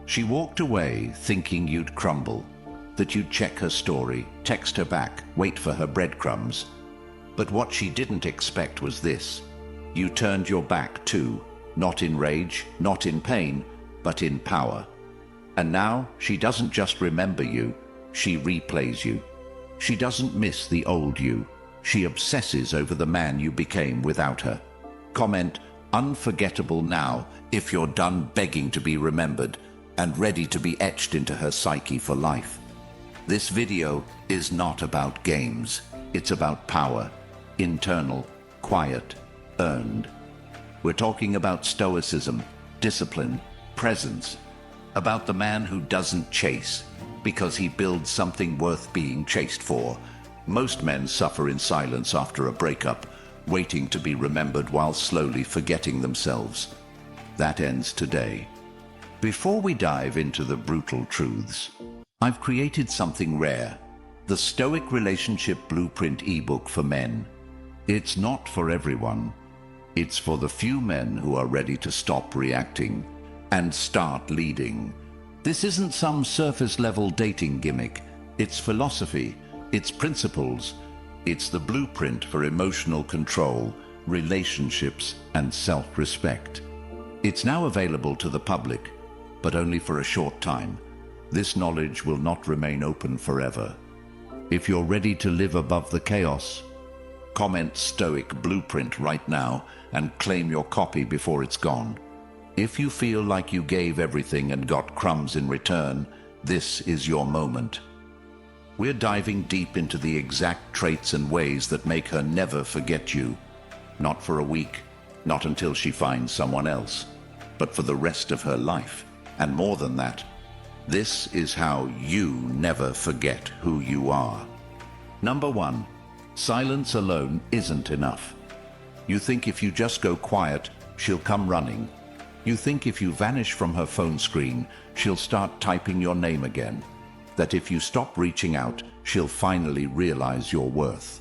She walked away thinking you'd crumble, that you'd check her story, text her back, wait for her breadcrumbs. But what she didn't expect was this. You turned your back too, not in rage, not in pain, but in power. And now she doesn't just remember you, she replays you. She doesn't miss the old you, she obsesses over the man you became without her. Comment unforgettable now if you're done begging to be remembered and ready to be etched into her psyche for life. This video is not about games, it's about power, internal, quiet, earned. We're talking about stoicism, discipline, presence, about the man who doesn't chase because he builds something worth being chased for. Most men suffer in silence after a breakup, waiting to be remembered while slowly forgetting themselves. That ends today. Before we dive into the brutal truths, I've created something rare, the Stoic Relationship Blueprint ebook for men. It's not for everyone. It's for the few men who are ready to stop reacting and start leading. This isn't some surface-level dating gimmick. It's philosophy, it's principles, it's the blueprint for emotional control, relationships, and self-respect. It's now available to the public, but only for a short time. This knowledge will not remain open forever. If you're ready to live above the chaos, comment Stoic Blueprint right now and claim your copy before it's gone. If you feel like you gave everything and got crumbs in return, this is your moment. We're diving deep into the exact traits and ways that make her never forget you. Not for a week, not until she finds someone else, but for the rest of her life. And more than that, this is how you never forget who you are. Number 1, silence alone isn't enough. You think if you just go quiet, she'll come running. You think if you vanish from her phone screen, she'll start typing your name again. That if you stop reaching out, she'll finally realize your worth.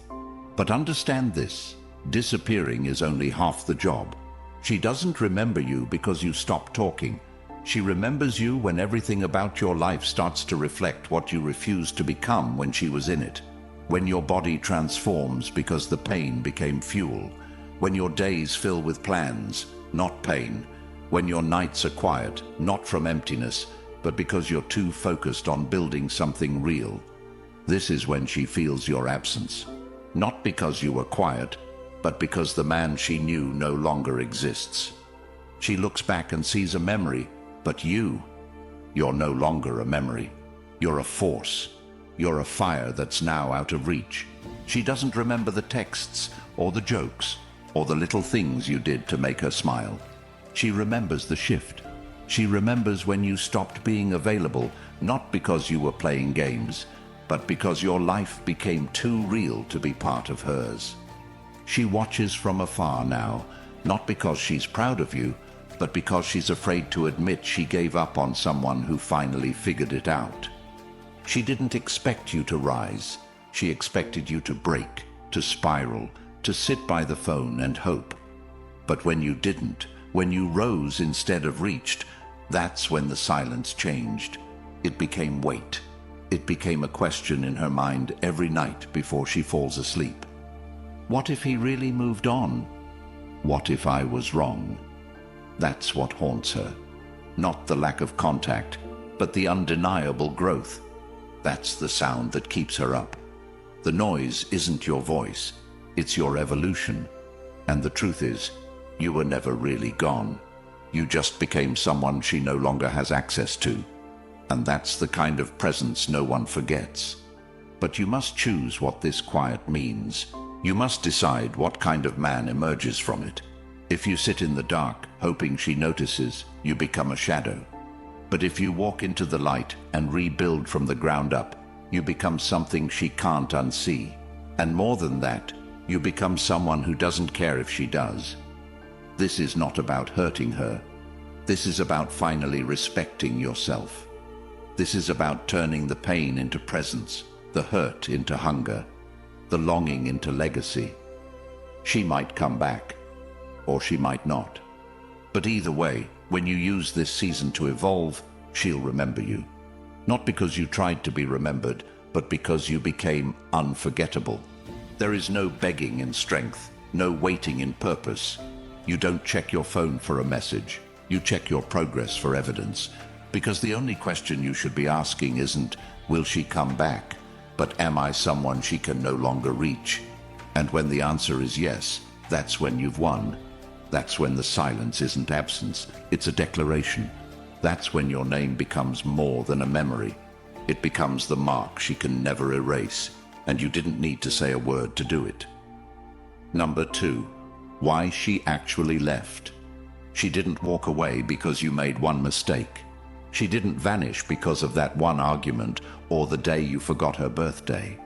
But understand this, disappearing is only half the job. She doesn't remember you because you stop talking. She remembers you when everything about your life starts to reflect what you refused to become when she was in it. When your body transforms because the pain became fuel. When your days fill with plans, not pain. When your nights are quiet, not from emptiness, but because you're too focused on building something real. This is when she feels your absence. Not because you were quiet, but because the man she knew no longer exists. She looks back and sees a memory, but you're no longer a memory. You're a force. You're a fire that's now out of reach. She doesn't remember the texts, or the jokes, or the little things you did to make her smile. She remembers the shift. She remembers when you stopped being available, not because you were playing games, but because your life became too real to be part of hers. She watches from afar now, not because she's proud of you, but because she's afraid to admit she gave up on someone who finally figured it out. She didn't expect you to rise. She expected you to break, to spiral, to sit by the phone and hope. But when you didn't, when you rose instead of reached, that's when the silence changed. It became weight. It became a question in her mind every night before she falls asleep. What if he really moved on? What if I was wrong? That's what haunts her. Not the lack of contact, but the undeniable growth. That's the sound that keeps her up. The noise isn't your voice, it's your evolution. And the truth is, you were never really gone. You just became someone she no longer has access to. And that's the kind of presence no one forgets. But you must choose what this quiet means. You must decide what kind of man emerges from it. If you sit in the dark, hoping she notices, you become a shadow. But if you walk into the light and rebuild from the ground up, you become something she can't unsee. And more than that, you become someone who doesn't care if she does. This is not about hurting her. This is about finally respecting yourself. This is about turning the pain into presence, the hurt into hunger, the longing into legacy. She might come back, or she might not. But either way, when you use this season to evolve, she'll remember you. Not because you tried to be remembered, but because you became unforgettable. There is no begging in strength, no waiting in purpose. You don't check your phone for a message. You check your progress for evidence. Because the only question you should be asking isn't, will she come back? But am I someone she can no longer reach? And when the answer is yes, that's when you've won. That's when the silence isn't absence, it's a declaration. That's when your name becomes more than a memory. It becomes the mark she can never erase, and you didn't need to say a word to do it. Number 2, why she actually left. She didn't walk away because you made one mistake. She didn't vanish because of that one argument or the day you forgot her birthday.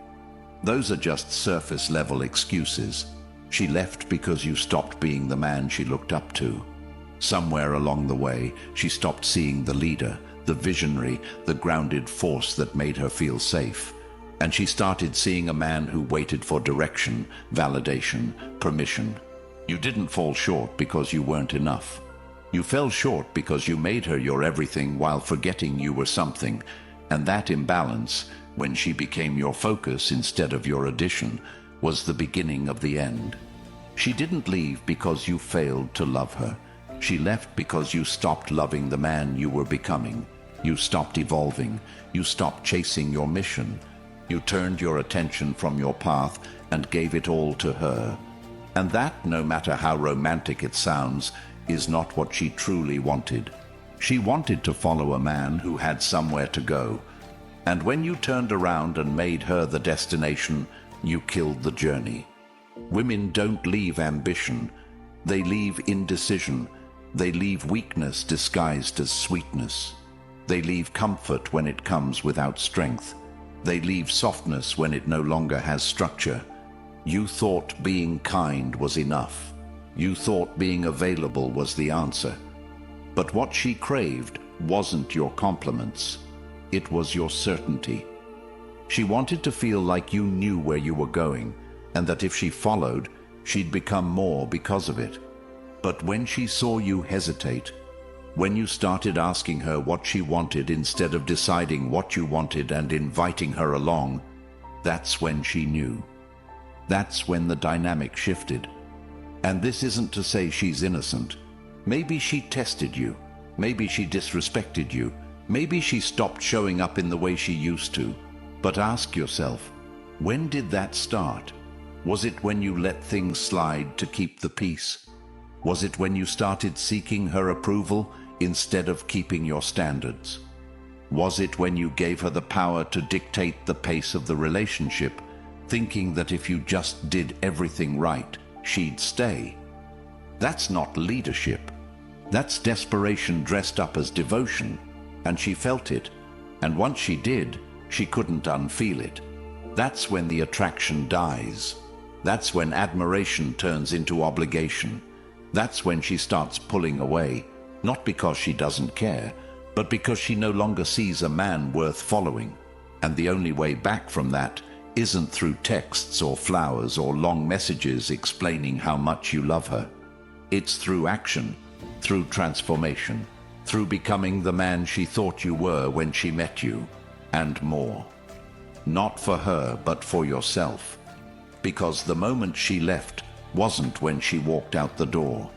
Those are just surface-level excuses. She left because you stopped being the man she looked up to. Somewhere along the way, she stopped seeing the leader, the visionary, the grounded force that made her feel safe. And she started seeing a man who waited for direction, validation, permission. You didn't fall short because you weren't enough. You fell short because you made her your everything while forgetting you were something. And that imbalance, when she became your focus instead of your addition, was the beginning of the end. She didn't leave because you failed to love her. She left because you stopped loving the man you were becoming. You stopped evolving. You stopped chasing your mission. You turned your attention from your path and gave it all to her. And that, no matter how romantic it sounds, is not what she truly wanted. She wanted to follow a man who had somewhere to go. And when you turned around and made her the destination, you killed the journey. Women don't leave ambition. They leave indecision. They leave weakness disguised as sweetness. They leave comfort when it comes without strength. They leave softness when it no longer has structure. You thought being kind was enough. You thought being available was the answer. But what she craved wasn't your compliments. It was your certainty. She wanted to feel like you knew where you were going, and that if she followed, she'd become more because of it. But when she saw you hesitate, when you started asking her what she wanted instead of deciding what you wanted and inviting her along, that's when she knew. That's when the dynamic shifted. And this isn't to say she's innocent. Maybe she tested you. Maybe she disrespected you. Maybe she stopped showing up in the way she used to. But ask yourself, when did that start? Was it when you let things slide to keep the peace? Was it when you started seeking her approval instead of keeping your standards? Was it when you gave her the power to dictate the pace of the relationship, thinking that if you just did everything right, she'd stay? That's not leadership. That's desperation dressed up as devotion. And she felt it. And once she did, she couldn't unfeel it. That's when the attraction dies. That's when admiration turns into obligation. That's when she starts pulling away, not because she doesn't care, but because she no longer sees a man worth following. And the only way back from that isn't through texts or flowers or long messages explaining how much you love her. It's through action, through transformation, through becoming the man she thought you were when she met you, and more. Not for her, but for yourself. Because the moment she left wasn't when she walked out the door.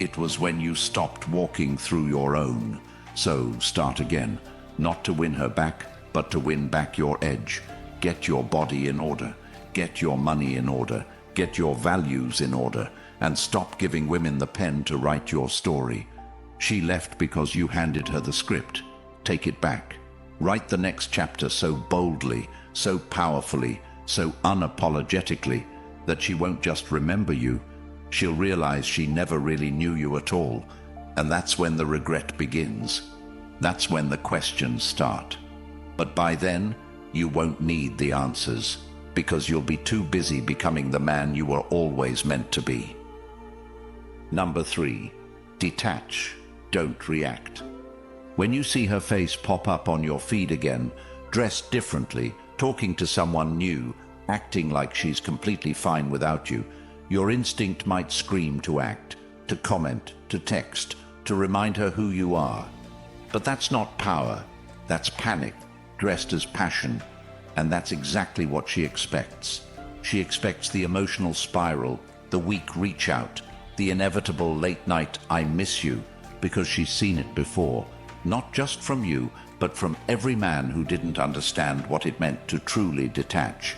It was when you stopped walking through your own. So start again, not to win her back, but to win back your edge. Get your body in order. Get your money in order. Get your values in order. And stop giving women the pen to write your story. She left because you handed her the script. Take it back. Write the next chapter so boldly, so powerfully, so unapologetically that she won't just remember you. She'll realize she never really knew you at all. And that's when the regret begins. That's when the questions start. But by then, you won't need the answers, because you'll be too busy becoming the man you were always meant to be. Number 3, detach, don't react. When you see her face pop up on your feed again, dressed differently, talking to someone new, acting like she's completely fine without you, your instinct might scream to act, to comment, to text, to remind her who you are. But that's not power. That's panic, dressed as passion. And that's exactly what she expects. She expects the emotional spiral, the weak reach out, the inevitable late night "I miss you," because she's seen it before, not just from you, but from every man who didn't understand what it meant to truly detach.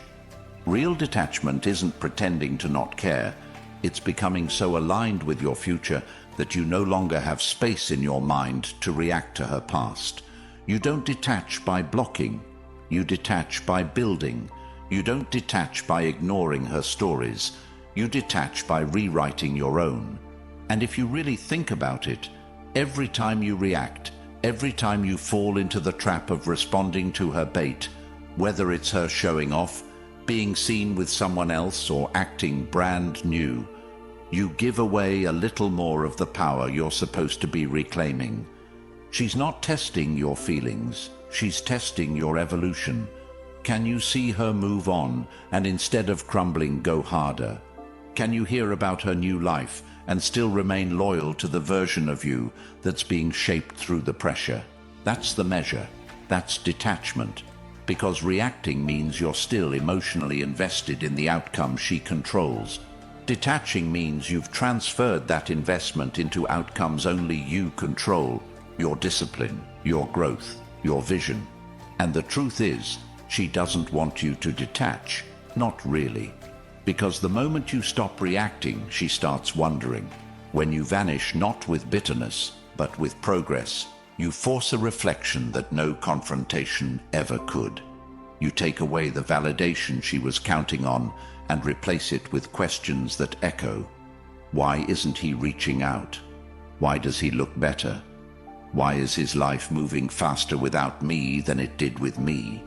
Real detachment isn't pretending to not care. It's becoming so aligned with your future that you no longer have space in your mind to react to her past. You don't detach by blocking. You detach by building. You don't detach by ignoring her stories. You detach by rewriting your own. And if you really think about it, every time you react, every time you fall into the trap of responding to her bait, whether it's her showing off, being seen with someone else, or acting brand new, you give away a little more of the power you're supposed to be reclaiming. She's not testing your feelings, she's testing your evolution. Can you see her move on and instead of crumbling go harder? Can you hear about her new life and still remain loyal to the version of you that's being shaped through the pressure? That's the measure. That's detachment. Because reacting means you're still emotionally invested in the outcome she controls. Detaching means you've transferred that investment into outcomes only you control, your discipline, your growth, your vision. And the truth is, she doesn't want you to detach. Not really. Because the moment you stop reacting, she starts wondering. When you vanish not with bitterness, but with progress, you force a reflection that no confrontation ever could. You take away the validation she was counting on and replace it with questions that echo. Why isn't he reaching out? Why does he look better? Why is his life moving faster without me than it did with me?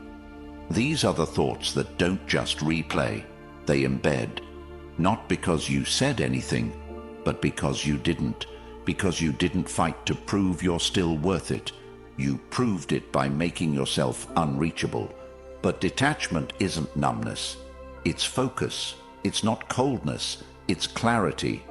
These are the thoughts that don't just replay, they embed. Not because you said anything, but because you didn't. Because you didn't fight to prove you're still worth it. You proved it by making yourself unreachable. But detachment isn't numbness. It's focus. It's not coldness. It's clarity.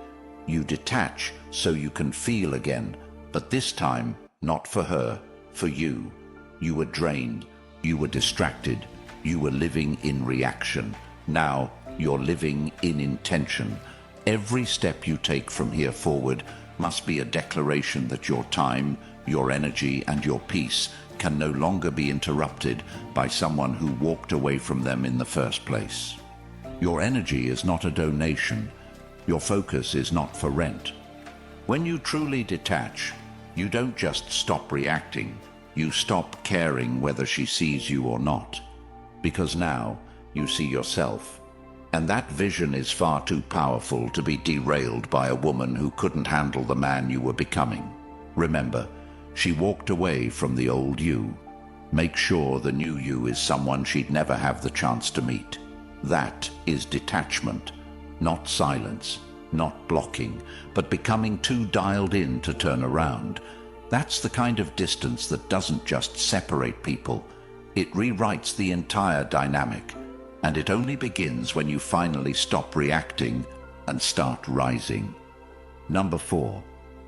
You detach so you can feel again, but this time, not for her, for you. You were drained. You were distracted. You were living in reaction. Now, you're living in intention. Every step you take from here forward must be a declaration that your time, your energy, and your peace can no longer be interrupted by someone who walked away from them in the first place. Your energy is not a donation. Your focus is not for rent. When you truly detach, you don't just stop reacting. You stop caring whether she sees you or not. Because now you see yourself. And that vision is far too powerful to be derailed by a woman who couldn't handle the man you were becoming. Remember, she walked away from the old you. Make sure the new you is someone she'd never have the chance to meet. That is detachment, not silence, not blocking, but becoming too dialed in to turn around. That's the kind of distance that doesn't just separate people. It rewrites the entire dynamic. And it only begins when you finally stop reacting and start rising. Number 4.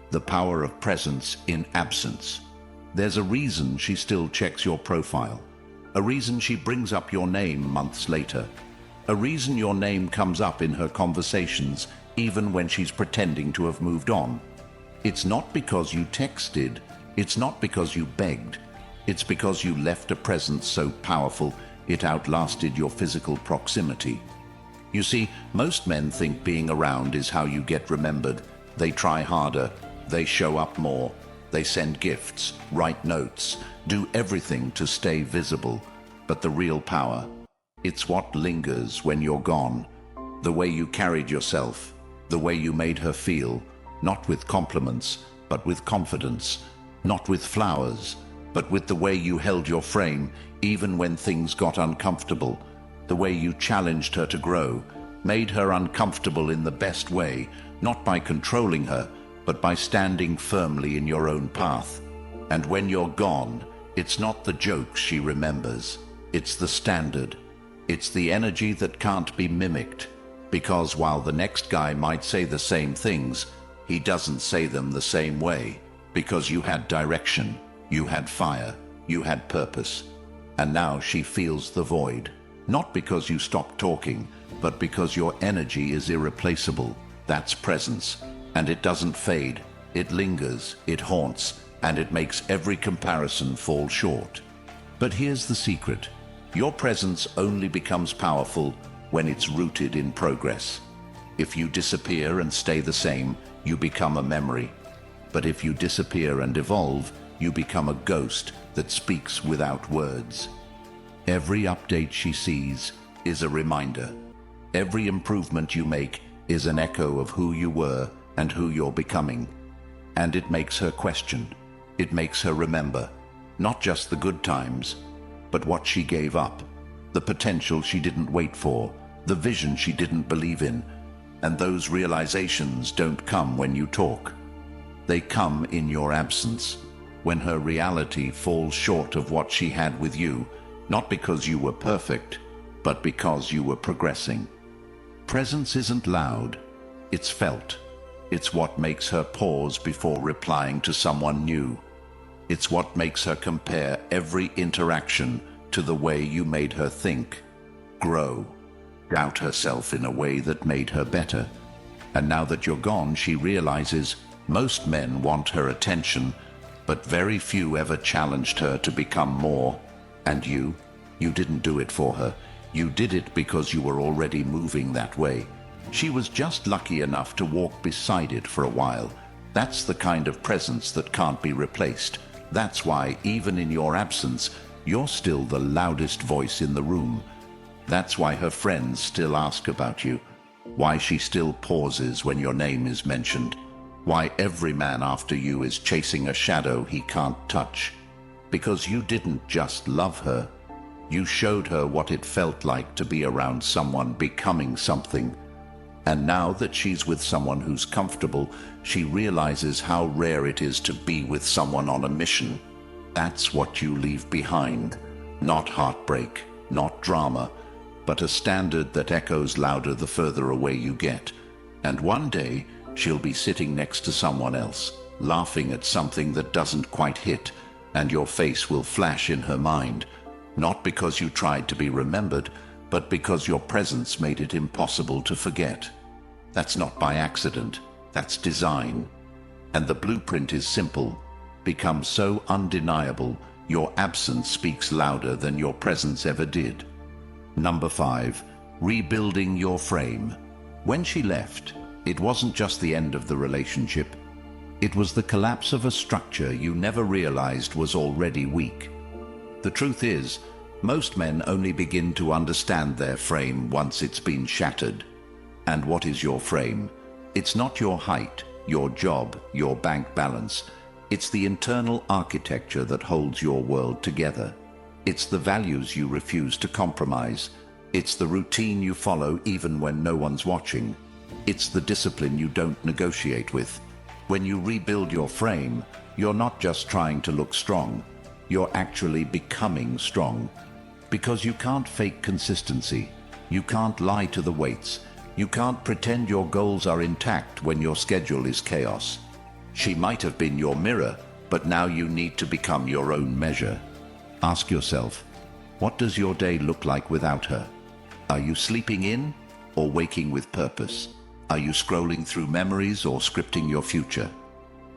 The power of presence in absence. There's a reason she still checks your profile. A reason she brings up your name months later. A reason your name comes up in her conversations even when she's pretending to have moved on. It's not because you texted. It's not because you begged. It's because you left a presence so powerful it outlasted your physical proximity. You see, most men think being around is how you get remembered. They try harder. They show up more. They send gifts, write notes, do everything to stay visible. But the real power, it's what lingers when you're gone. The way you carried yourself, the way you made her feel, not with compliments, but with confidence, not with flowers, but with the way you held your frame even when things got uncomfortable, the way you challenged her to grow, made her uncomfortable in the best way, not by controlling her, but by standing firmly in your own path. And when you're gone, it's not the jokes she remembers, it's the standard. It's the energy that can't be mimicked, because while the next guy might say the same things, he doesn't say them the same way, because you had direction, You had fire, you had purpose. And now she feels the void. Not because you stopped talking, but because your energy is irreplaceable. That's presence. And it doesn't fade. It lingers, it haunts, and it makes every comparison fall short. But here's the secret. Your presence only becomes powerful when it's rooted in progress. If you disappear and stay the same, you become a memory. But if you disappear and evolve, you become a ghost that speaks without words. Every update she sees is a reminder. Every improvement you make is an echo of who you were and who you're becoming. And it makes her question. It makes her remember, not just the good times, but what she gave up, the potential she didn't wait for, the vision she didn't believe in. And those realizations don't come when you talk. They come in your absence, when her reality falls short of what she had with you, not because you were perfect, but because you were progressing. Presence isn't loud, it's felt. It's what makes her pause before replying to someone new. It's what makes her compare every interaction to the way you made her think, grow, doubt herself in a way that made her better. And now that you're gone, she realizes most men want her attention, but very few ever challenged her to become more. And you didn't do it for her. You did it because you were already moving that way. She was just lucky enough to walk beside it for a while. That's the kind of presence that can't be replaced. That's why, even in your absence, you're still the loudest voice in the room. That's why her friends still ask about you. Why she still pauses when your name is mentioned. Why every man after you is chasing a shadow he can't touch. Because you didn't just love her. You showed her what it felt like to be around someone becoming something. And now that she's with someone who's comfortable, she realizes how rare it is to be with someone on a mission. That's what you leave behind. Not heartbreak, not drama, but a standard that echoes louder the further away you get. And one day, she'll be sitting next to someone else, laughing at something that doesn't quite hit, and your face will flash in her mind. Not because you tried to be remembered, but because your presence made it impossible to forget. That's not by accident, that's design. And the blueprint is simple. Become so undeniable, your absence speaks louder than your presence ever did. Number 5, rebuilding your frame. When she left, it wasn't just the end of the relationship. It was the collapse of a structure you never realized was already weak. The truth is, most men only begin to understand their frame once it's been shattered. And what is your frame? It's not your height, your job, your bank balance. It's the internal architecture that holds your world together. It's the values you refuse to compromise. It's the routine you follow even when no one's watching. It's the discipline you don't negotiate with. When you rebuild your frame, you're not just trying to look strong. You're actually becoming strong. Because you can't fake consistency. You can't lie to the weights. You can't pretend your goals are intact when your schedule is chaos. She might have been your mirror, but now you need to become your own measure. Ask yourself, what does your day look like without her? Are you sleeping in or waking with purpose? Are you scrolling through memories or scripting your future?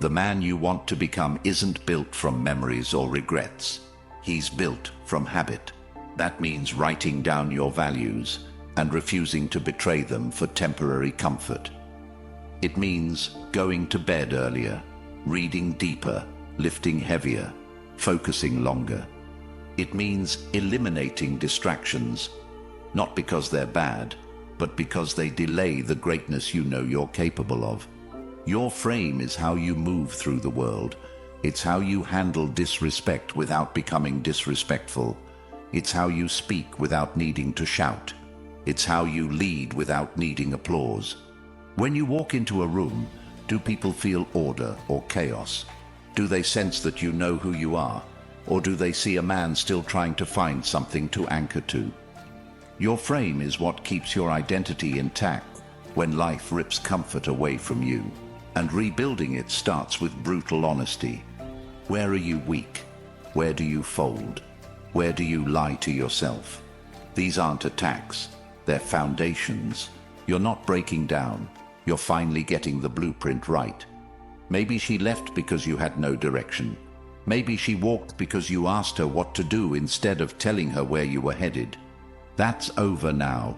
The man you want to become isn't built from memories or regrets. He's built from habit. That means writing down your values and refusing to betray them for temporary comfort. It means going to bed earlier, reading deeper, lifting heavier, focusing longer. It means eliminating distractions, not because they're bad, but because they delay the greatness you know you're capable of. Your frame is how you move through the world. It's how you handle disrespect without becoming disrespectful. It's how you speak without needing to shout. It's how you lead without needing applause. When you walk into a room, do people feel order or chaos? Do they sense that you know who you are? Or do they see a man still trying to find something to anchor to? Your frame is what keeps your identity intact when life rips comfort away from you. And rebuilding it starts with brutal honesty. Where are you weak? Where do you fold? Where do you lie to yourself? These aren't attacks, they're foundations. You're not breaking down, you're finally getting the blueprint right. Maybe she left because you had no direction. Maybe she walked because you asked her what to do instead of telling her where you were headed. That's over now.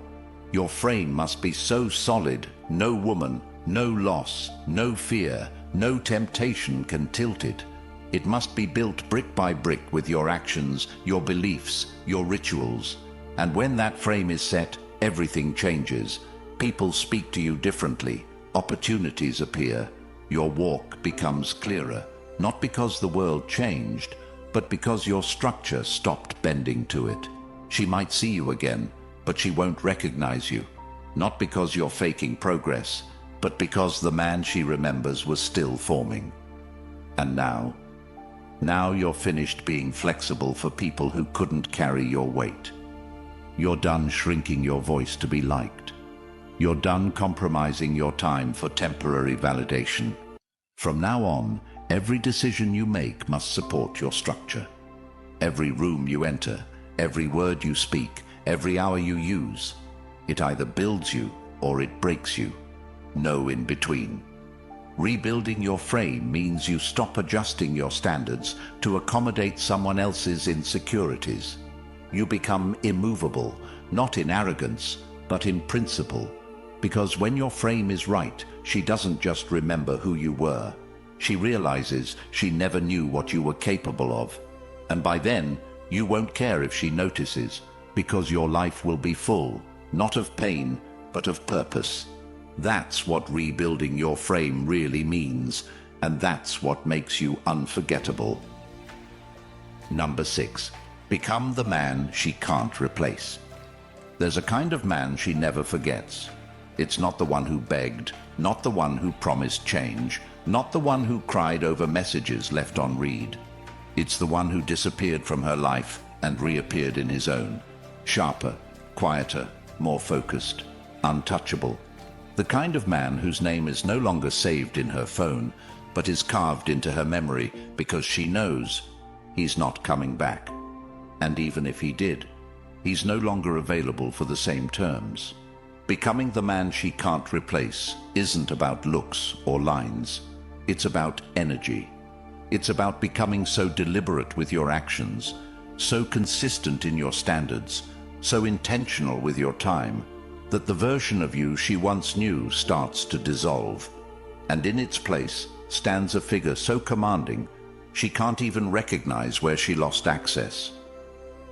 Your frame must be so solid, no woman, no loss, no fear, no temptation can tilt it. It must be built brick by brick with your actions, your beliefs, your rituals. And when that frame is set, everything changes. People speak to you differently. Opportunities appear. Your walk becomes clearer, not because the world changed, but because your structure stopped bending to it. She might see you again, but she won't recognize you. Not because you're faking progress, but because the man she remembers was still forming. And now you're finished being flexible for people who couldn't carry your weight. You're done shrinking your voice to be liked. You're done compromising your time for temporary validation. From now on, every decision you make must support your structure. Every room you enter, every word you speak, every hour you use, it either builds you or it breaks you. No in between. Rebuilding your frame means you stop adjusting your standards to accommodate someone else's insecurities. You become immovable, not in arrogance, but in principle. Because when your frame is right, she doesn't just remember who you were. She realizes she never knew what you were capable of. And by then, you won't care if she notices, because your life will be full, not of pain, but of purpose. That's what rebuilding your frame really means, and that's what makes you unforgettable. Number 6. Become the man she can't replace. There's a kind of man she never forgets. It's not the one who begged, not the one who promised change, not the one who cried over messages left on read. It's the one who disappeared from her life and reappeared in his own. Sharper, quieter, more focused, untouchable. The kind of man whose name is no longer saved in her phone, but is carved into her memory because she knows he's not coming back. And even if he did, he's no longer available for the same terms. Becoming the man she can't replace isn't about looks or lines. It's about energy. It's about becoming so deliberate with your actions, so consistent in your standards, so intentional with your time, that the version of you she once knew starts to dissolve. And in its place stands a figure so commanding, she can't even recognize where she lost access.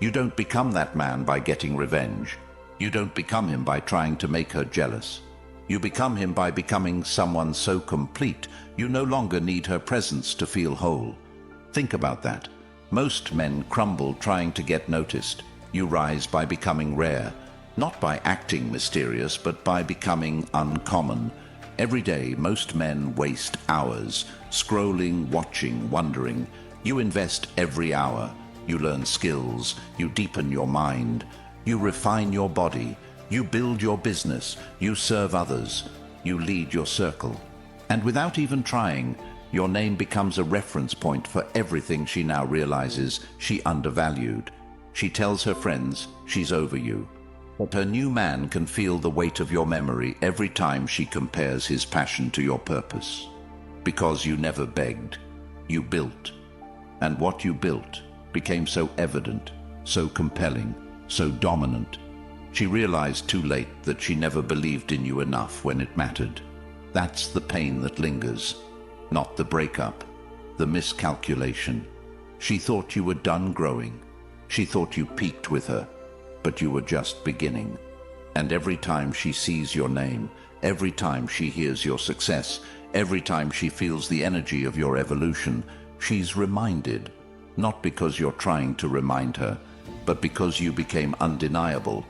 You don't become that man by getting revenge. You don't become him by trying to make her jealous. You become him by becoming someone so complete, you no longer need her presence to feel whole. Think about that. Most men crumble trying to get noticed. You rise by becoming rare. Not by acting mysterious, but by becoming uncommon. Every day, most men waste hours, scrolling, watching, wondering. You invest every hour. You learn skills, you deepen your mind, you refine your body, you build your business, you serve others, you lead your circle. And without even trying, your name becomes a reference point for everything she now realizes she undervalued. She tells her friends she's over you. But her new man can feel the weight of your memory every time she compares his passion to your purpose. Because you never begged, you built. And what you built became so evident, so compelling, so dominant. She realized too late that she never believed in you enough when it mattered. That's the pain that lingers, not the breakup, the miscalculation. She thought you were done growing. She thought you peaked with her, but you were just beginning. And every time she sees your name, every time she hears your success, every time she feels the energy of your evolution, she's reminded, not because you're trying to remind her, but because you became undeniable.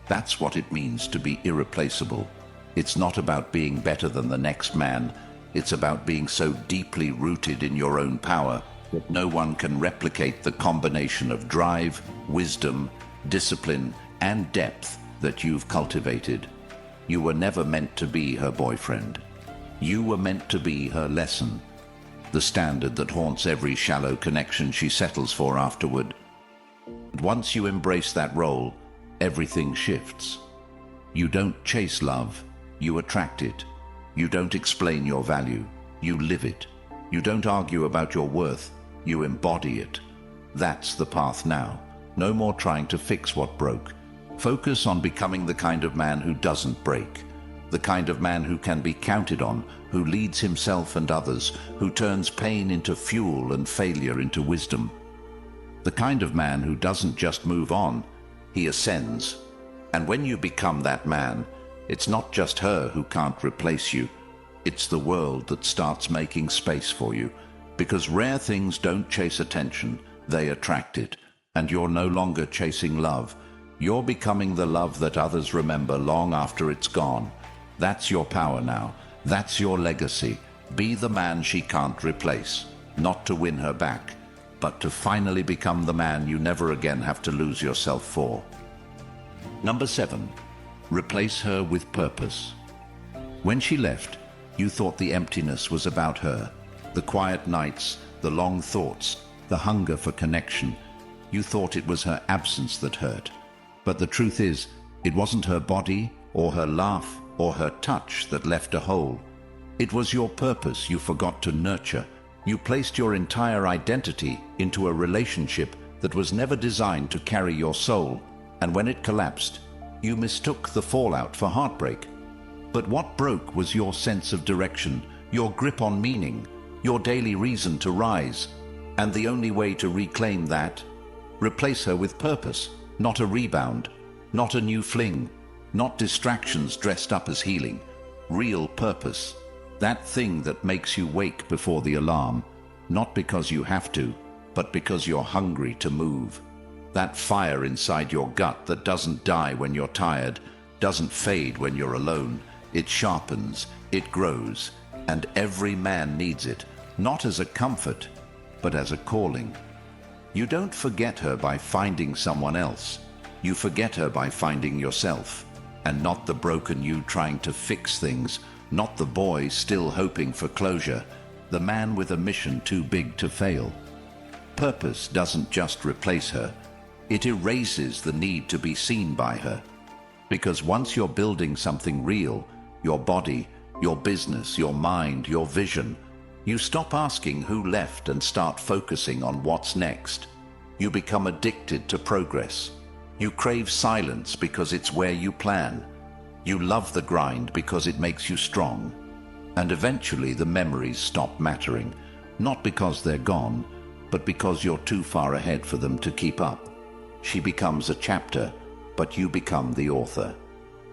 That's what it means to be irreplaceable. It's not about being better than the next man. It's about being so deeply rooted in your own power that no one can replicate the combination of drive, wisdom, discipline, and depth that you've cultivated. You were never meant to be her boyfriend. You were meant to be her lesson. the standard that haunts every shallow connection she settles for afterward. And once you embrace that role, everything shifts. You don't chase love, you attract it. You don't explain your value, you live it. You don't argue about your worth, you embody it. That's the path now. No more trying to fix what broke. Focus on becoming the kind of man who doesn't break. The kind of man who can be counted on, who leads himself and others, who turns pain into fuel and failure into wisdom. The kind of man who doesn't just move on, he ascends. And when you become that man, it's not just her who can't replace you. It's the world that starts making space for you. Because rare things don't chase attention, they attract it. And you're no longer chasing love. You're becoming the love that others remember long after it's gone. That's your power now. That's your legacy. Be the man she can't replace. Not to win her back, but to finally become the man you never again have to lose yourself for. Number 7. Replace her with purpose. When she left, you thought the emptiness was about her. The quiet nights, the long thoughts, the hunger for connection. You thought it was her absence that hurt. But the truth is, it wasn't her body, or her laugh, or her touch that left a hole. It was your purpose you forgot to nurture. You placed your entire identity into a relationship that was never designed to carry your soul, and when it collapsed, you mistook the fallout for heartbreak. But what broke was your sense of direction, your grip on meaning, your daily reason to rise. And the only way to reclaim that? Replace her with purpose, not a rebound, not a new fling, not distractions dressed up as healing. Real purpose. That thing that makes you wake before the alarm, not because you have to, but because you're hungry to move. That fire inside your gut that doesn't die when you're tired, doesn't fade when you're alone. It sharpens, it grows, and every man needs it, not as a comfort, but as a calling. You don't forget her by finding someone else. You forget her by finding yourself, and not the broken you trying to fix things, not the boy still hoping for closure, the man with a mission too big to fail. Purpose doesn't just replace her, it erases the need to be seen by her. Because once you're building something real, your body, your business, your mind, your vision, you stop asking who left and start focusing on what's next. You become addicted to progress. You crave silence because it's where you plan. You love the grind because it makes you strong. And eventually the memories stop mattering, not because they're gone, but because you're too far ahead for them to keep up. She becomes a chapter, but you become the author.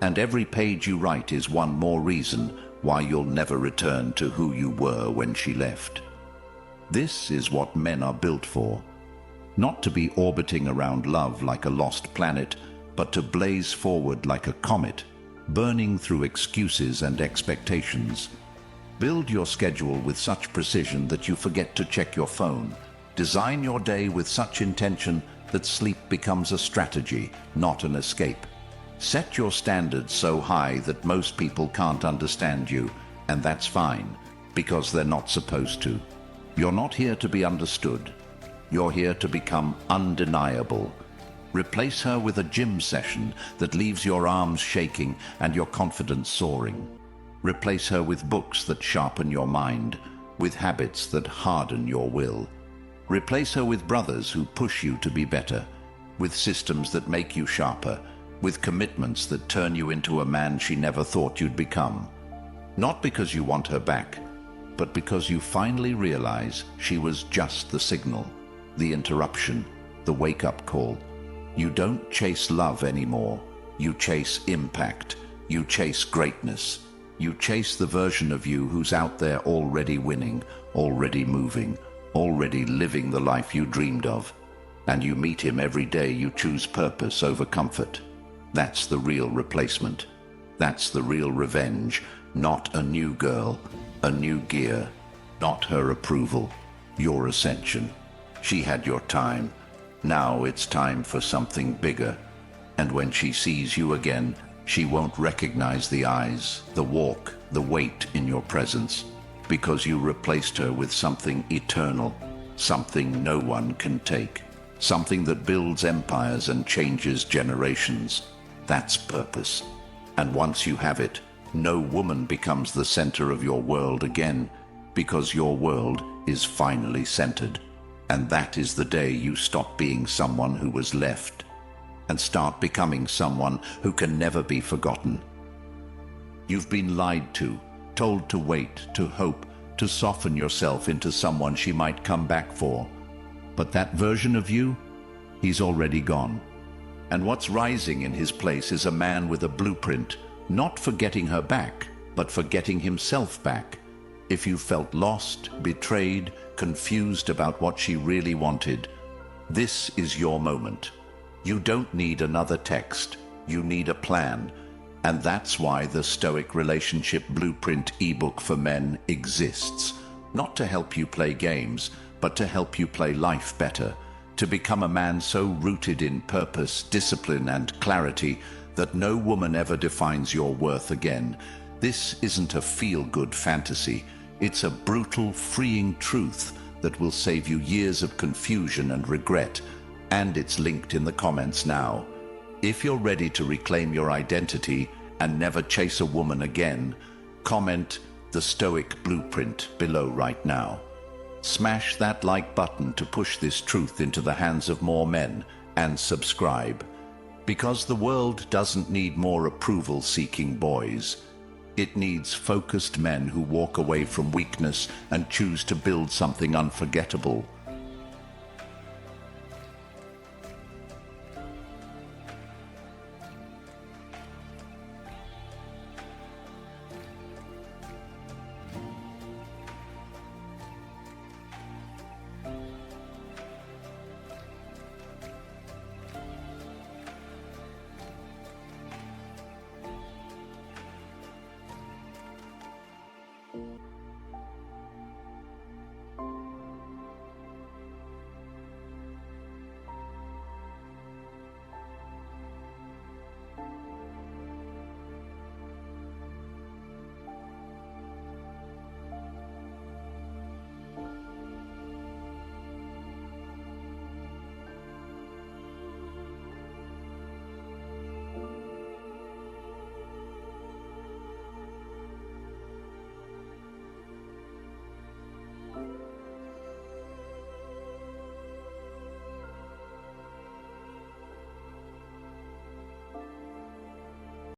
And every page you write is one more reason why you'll never return to who you were when she left. This is what men are built for. Not to be orbiting around love like a lost planet, but to blaze forward like a comet, burning through excuses and expectations. Build your schedule with such precision that you forget to check your phone. Design your day with such intention that sleep becomes a strategy, not an escape. Set your standards so high that most people can't understand you, and that's fine, because they're not supposed to. You're not here to be understood. You're here to become undeniable. Replace her with a gym session that leaves your arms shaking and your confidence soaring. Replace her with books that sharpen your mind, with habits that harden your will. Replace her with brothers who push you to be better, with systems that make you sharper, with commitments that turn you into a man she never thought you'd become. Not because you want her back, but because you finally realize she was just the signal, the interruption, the wake-up call. You don't chase love anymore. You chase impact. You chase greatness. You chase the version of you who's out there already winning, already moving, already living the life you dreamed of. And you meet him every day. You choose purpose over comfort. That's the real replacement. That's the real revenge. Not a new girl, a new gear. Not her approval, your ascension. She had your time. Now it's time for something bigger. And when she sees you again, she won't recognize the eyes, the walk, the weight in your presence. because you replaced her with something eternal, something no one can take, something that builds empires and changes generations. That's purpose. And once you have it, no woman becomes the center of your world again, because your world is finally centered. And that is the day you stop being someone who was left and start becoming someone who can never be forgotten. You've been lied to, told to wait, to hope, to soften yourself into someone she might come back for. But that version of you, he's already gone. And what's rising in his place is a man with a blueprint, not for getting her back, but for getting himself back. If you felt lost, betrayed, confused about what she really wanted, this is your moment. You don't need another text, you need a plan. And that's why the Stoic Relationship Blueprint ebook for men exists. Not to help you play games, but to help you play life better. To become a man so rooted in purpose, discipline, and clarity that no woman ever defines your worth again. This isn't a feel-good fantasy. It's a brutal, freeing truth that will save you years of confusion and regret. And it's linked in the comments now. If you're ready to reclaim your identity and never chase a woman again, comment the Stoic Blueprint below right now. Smash that like button to push this truth into the hands of more men, and subscribe. Because the world doesn't need more approval-seeking boys. It needs focused men who walk away from weakness and choose to build something unforgettable.